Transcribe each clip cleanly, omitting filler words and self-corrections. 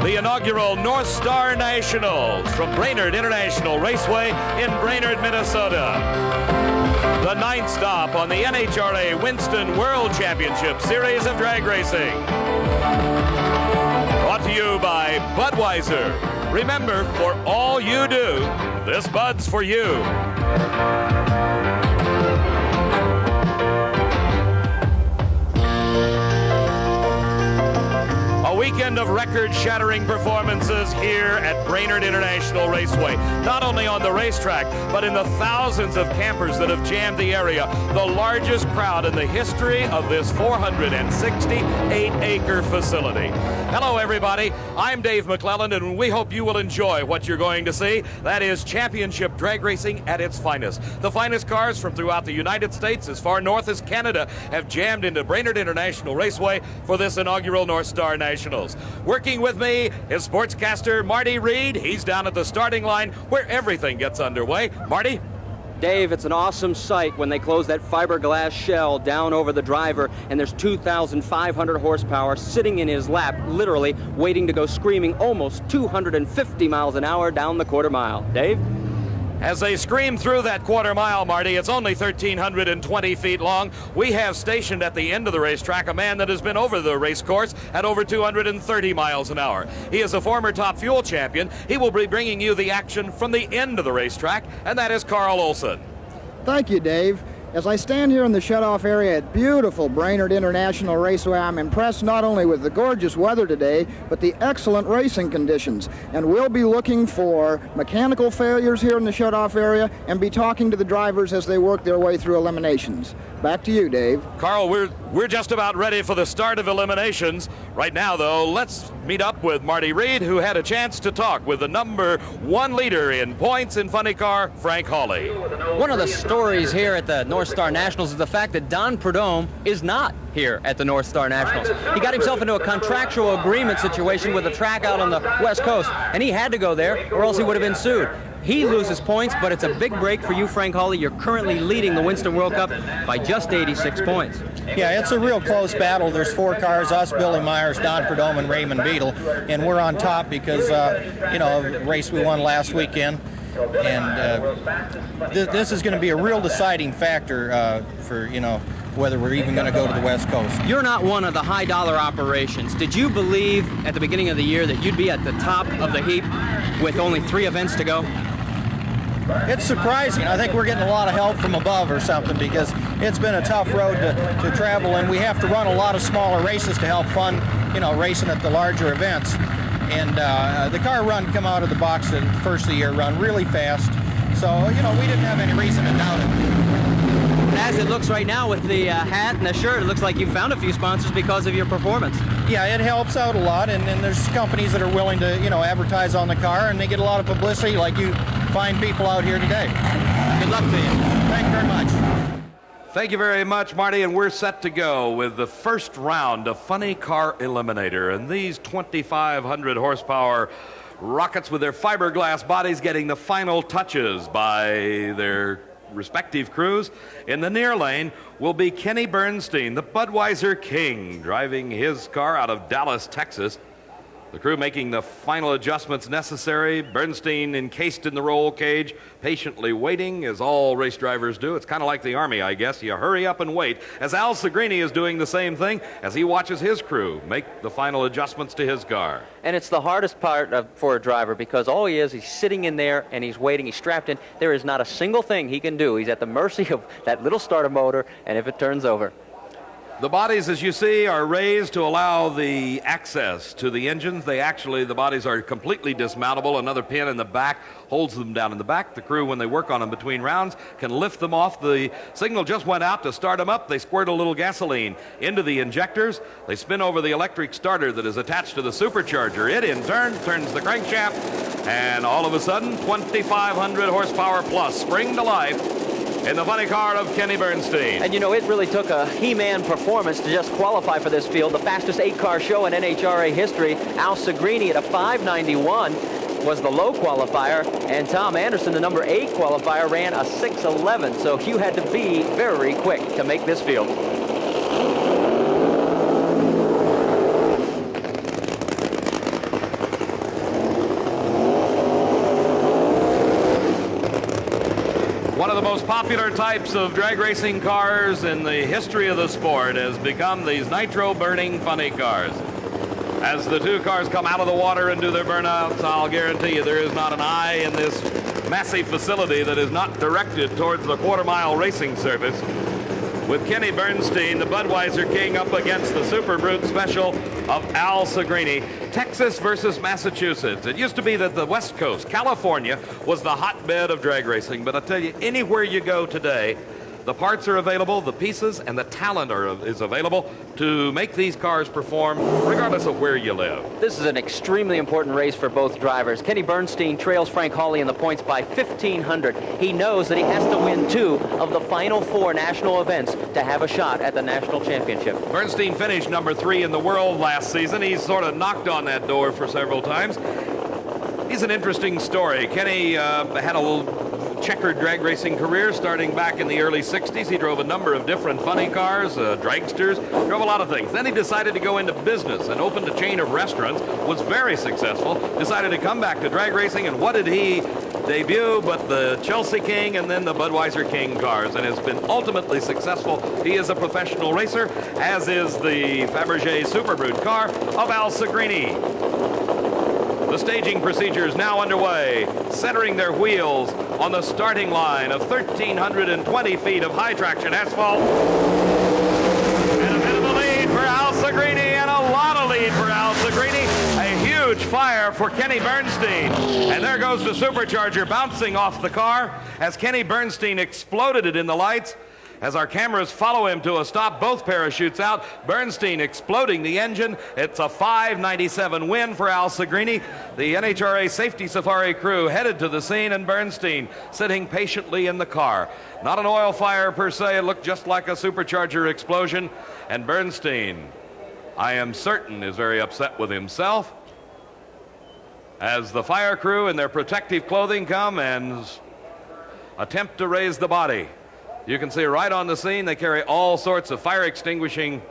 the inaugural Northstar Nationals from Brainerd International Raceway in Brainerd, Minnesota. The 9th stop on the NHRA Winston World Championship Series of Drag Racing. Brought to you by Budweiser. Remember, for all you do, this Bud's for you. Weekend of record-shattering performances here at Brainerd International Raceway. Not only on the racetrack, but in the thousands of campers that have jammed the area. The largest crowd in the history of this 468-acre facility. Hello, everybody. I'm Dave McClelland, and we hope you will enjoy what you're going to see. That is championship drag racing at its finest. The finest cars from throughout the United States, as far north as Canada, have jammed into Brainerd International Raceway for this inaugural Northstar Nationals. Working with me is sportscaster Marty Reed. He's down at the starting line where everything gets underway. Marty? Dave, it's an awesome sight when they close that fiberglass shell down over the driver and there's 2,500 horsepower sitting in his lap, literally waiting to go screaming almost 250 miles an hour down the quarter mile. Dave? As they scream through that quarter mile, Marty, it's only 1,320 feet long. We have stationed at the end of the racetrack a man that has been over the race course at over 230 miles an hour. He is a former Top Fuel champion. He will be bringing you the action from the end of the racetrack, and that is Carl Olson. Thank you, Dave. As I stand here in the shutoff area at beautiful Brainerd International Raceway, I'm impressed not only with the gorgeous weather today, but the excellent racing conditions. And we'll be looking for mechanical failures here in the shutoff area and be talking to the drivers as they work their way through eliminations. Back to you, Dave. Carl, we're just about ready for the start of eliminations. Right now, though, let's meet up with Marty Reed, who had a chance to talk with the number 1 leader in points in funny car, Frank Hawley. One of the stories here at the Northstar Nationals is the fact that Don Prudhomme is not here at the Northstar Nationals. He got himself into a contractual agreement situation with a track out on the West Coast, and he had to go there or else he would have been sued. He loses points, but it's a big break for you, Frank Hawley. You're currently leading the Winston World Cup by just 86 points. Yeah, it's a real close battle. There's 4 cars, us, Billy Myers, Don Prudhomme, and Raymond Beadle, and we're on top because, the race we won last weekend. And this is going to be a real deciding factor for, whether we're even going to go to the West Coast. You're not one of the high-dollar operations. Did you believe at the beginning of the year that you'd be at the top of the heap with only 3 events to go? It's surprising. I think we're getting a lot of help from above or something because it's been a tough road to travel, and we have to run a lot of smaller races to help fund, racing at the larger events. And the car run come out of the box the first of the year run really fast. So, we didn't have any reason to doubt it. As it looks right now with the hat and the shirt, it looks like you found a few sponsors because of your performance. Yeah, it helps out a lot, and there's companies that are willing to, advertise on the car, and they get a lot of publicity like you fine people out here today. Good luck to you. Thank you very much. Thank you very much, Marty, and we're set to go with the first round of Funny Car Eliminator. And these 2,500 horsepower rockets with their fiberglass bodies getting the final touches by their respective crews. In the near lane will be Kenny Bernstein, the Budweiser King, driving his car out of Dallas, Texas. The crew making the final adjustments necessary. Bernstein encased in the roll cage, patiently waiting, as all race drivers do. It's kind of like the Army, I guess. You hurry up and wait, as Al Segrini is doing the same thing as he watches his crew make the final adjustments to his car. And it's the hardest part for a driver because all he is, he's sitting in there and he's waiting, he's strapped in. There is not a single thing he can do. He's at the mercy of that little starter motor, and if it turns over. The bodies, as you see, are raised to allow the access to the engines. The bodies are completely dismountable. Another pin in the back holds them down in the back. The crew, when they work on them between rounds, can lift them off. The signal just went out to start them up. They squirt a little gasoline into the injectors. They spin over the electric starter that is attached to the supercharger. It, in turn, turns the crankshaft, and all of a sudden, 2,500 horsepower plus spring to life in the funny car of Kenny Bernstein. And it really took a He-Man performance to just qualify for this field. The fastest 8-car show in NHRA history. Al Segrini at a 591 was the low qualifier, and Tom Anderson, the number 8 qualifier, ran a 611. So you had to be very quick to make this field. One of the most popular types of drag racing cars in the history of the sport has become these nitro-burning funny cars. As the two cars come out of the water and do their burnouts, I'll guarantee you there is not an eye in this massive facility that is not directed towards the quarter-mile racing surface. With Kenny Bernstein, the Budweiser King, up against the Super Brute Special of Al Segrini. Texas versus Massachusetts. It used to be that the West Coast, California, was the hotbed of drag racing, but I tell you, anywhere you go today, the parts are available, the pieces, and the talent is available to make these cars perform regardless of where you live. This is an extremely important race for both drivers. Kenny Bernstein trails Frank Hawley in the points by 1,500. He knows that he has to win 2 of the final 4 national events to have a shot at the national championship. Bernstein finished number 3 in the world last season. He's sort of knocked on that door for several times. He's an interesting story. Kenny had a little checkered drag racing career starting back in the early 60s. He drove a number of different funny cars, dragsters, drove a lot of things. Then he decided to go into business and opened a chain of restaurants, was very successful, decided to come back to drag racing, and what did he debut but the Chelsea King and then the Budweiser King cars, and has been ultimately successful. He is a professional racer, as is the Fabergé Super Brute car of Al Segrini. The staging procedure is now underway, centering their wheels on the starting line of 1,320 feet of high-traction asphalt. And a bit of a lead for Al Segrini, and a lot of lead for Al Segrini. A huge fire for Kenny Bernstein. And there goes the supercharger bouncing off the car as Kenny Bernstein exploded it in the lights. As our cameras follow him to a stop, both parachutes out. Bernstein exploding the engine. It's a 597 win for Al Segrini. The NHRA Safety Safari crew headed to the scene, and Bernstein sitting patiently in the car. Not an oil fire per se. It looked just like a supercharger explosion. And Bernstein, I am certain, is very upset with himself as the fire crew in their protective clothing come and attempt to raise the body. You can see right on the scene they carry all sorts of fire extinguishing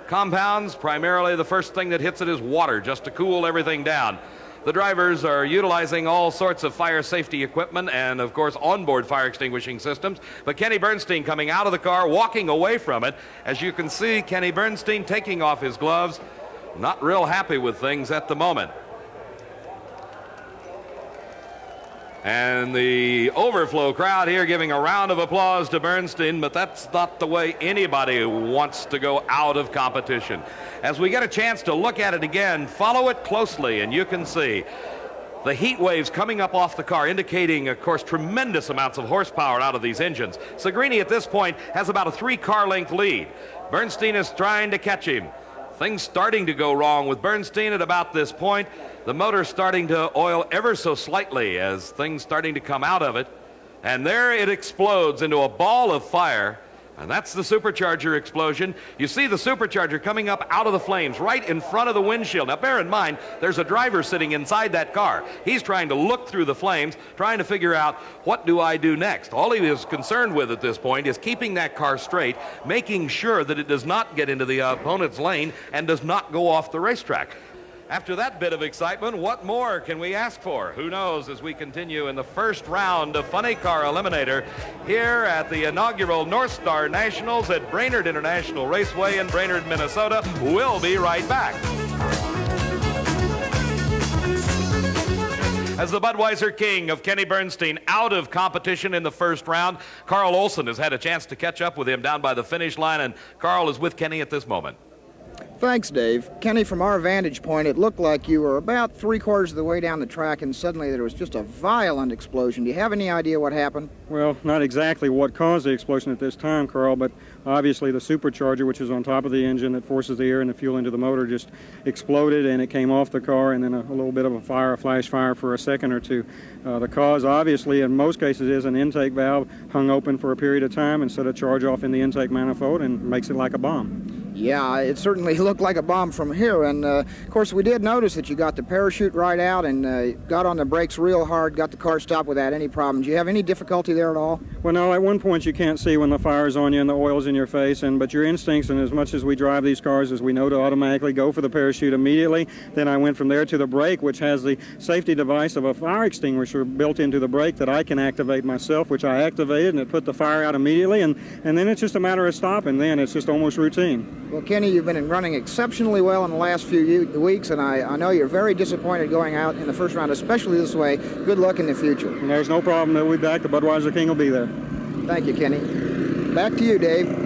compounds. Primarily the first thing that hits it is water, just to cool everything down. The drivers are utilizing all sorts of fire safety equipment and, of course, onboard fire extinguishing systems. But Kenny Bernstein coming out of the car, walking away from it. As you can see, Kenny Bernstein taking off his gloves, not real happy with things at the moment. And the overflow crowd here giving a round of applause to Bernstein, but that's not the way anybody wants to go out of competition. As we get a chance to look at it again, follow it closely, and you can see the heat waves coming up off the car, indicating, of course, tremendous amounts of horsepower out of these engines. Segrini at this point has about a 3-car length lead. Bernstein is trying to catch him. Things starting to go wrong with Bernstein at about this point. The motor starting to oil ever so slightly as things starting to come out of it. And there it explodes into a ball of fire. And that's the supercharger explosion. You see the supercharger coming up out of the flames right in front of the windshield. Now bear in mind, there's a driver sitting inside that car. He's trying to look through the flames, trying to figure out, what do I do next? All he is concerned with at this point is keeping that car straight, making sure that it does not get into the opponent's lane and does not go off the racetrack. After that bit of excitement, what more can we ask for? Who knows, as we continue in the first round of Funny Car Eliminator here at the inaugural Northstar Nationals at Brainerd International Raceway in Brainerd, Minnesota. We'll be right back. As the Budweiser King of Kenny Bernstein out of competition in the first round, Carl Olson has had a chance to catch up with him down by the finish line, and Carl is with Kenny at this moment. Thanks, Dave. Kenny, from our vantage point, it looked like you were about 3/4 of the way down the track, and suddenly there was just a violent explosion. Do you have any idea what happened? Well, not exactly what caused the explosion at this time, Carl, but obviously the supercharger, which is on top of the engine that forces the air and the fuel into the motor, just exploded, and it came off the car, and then a little bit of a flash fire for a second or two. The cause, obviously, in most cases, is an intake valve hung open for a period of time and set a charge off in the intake manifold and makes it like a bomb. Yeah, it certainly looked like a bomb from here, and of course we did notice that you got the parachute right out and got on the brakes real hard, got the car stopped without any problem. Did you have any difficulty there at all? Well, no, at one point you can't see when the fire's on you and the oil's in your face, but your instincts, and as much as we drive these cars, as we know to automatically go for the parachute immediately. Then I went from there to the brake, which has the safety device of a fire extinguisher built into the brake that I can activate myself, which I activated, and it put the fire out immediately, and then it's just a matter of stopping. Then it's just almost routine. Well, Kenny, you've been running exceptionally well in the last few weeks, and I know you're very disappointed going out in the first round, especially this way. Good luck in the future. And there's no problem. They'll be back. The Budweiser King will be there. Thank you, Kenny. Back to you, Dave.